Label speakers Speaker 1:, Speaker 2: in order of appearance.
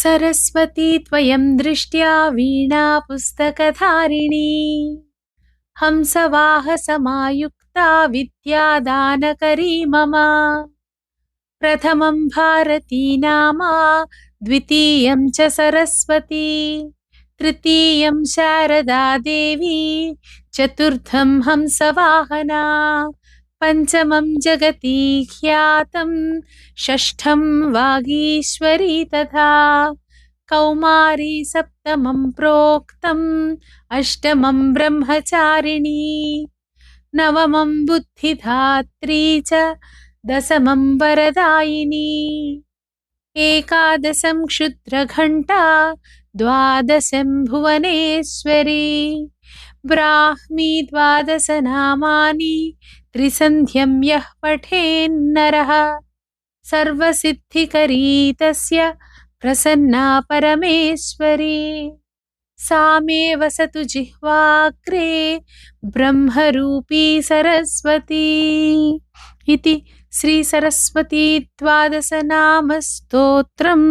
Speaker 1: सरस्वती त्वयं दृष्ट्या वीणा पुस्तकधारिणी हंसवाहसमायुक्ता विद्यादानकरी मम। प्रथमं भारती नामा द्वितीयं च सरस्वती तृतीयं शारदा देवी चतुर्थं हंसवाहना पंचमं जगती ख्यातं षष्ठं वागीश्वरी तथा कौमारी सप्तमं प्रोक्तम् अष्टमं ब्रह्मचारिणी नवमं बुद्धिधात्री च दशमं वरदायिनी एकादशं क्षुद्रघण्टा द्वादशं भुवनेश्वरी ब्राह्मी द्वादश नामानि त्रिसन्ध्यं यः पठेन्नरः सर्वसिद्धिकरी तस्य प्रसन्ना परमेश्वरी सा मे वसतु जिह्वाग्रे ब्रह्मरूपी सरस्वती इति श्री सरस्वती द्वादश नाम स्तोत्रम्।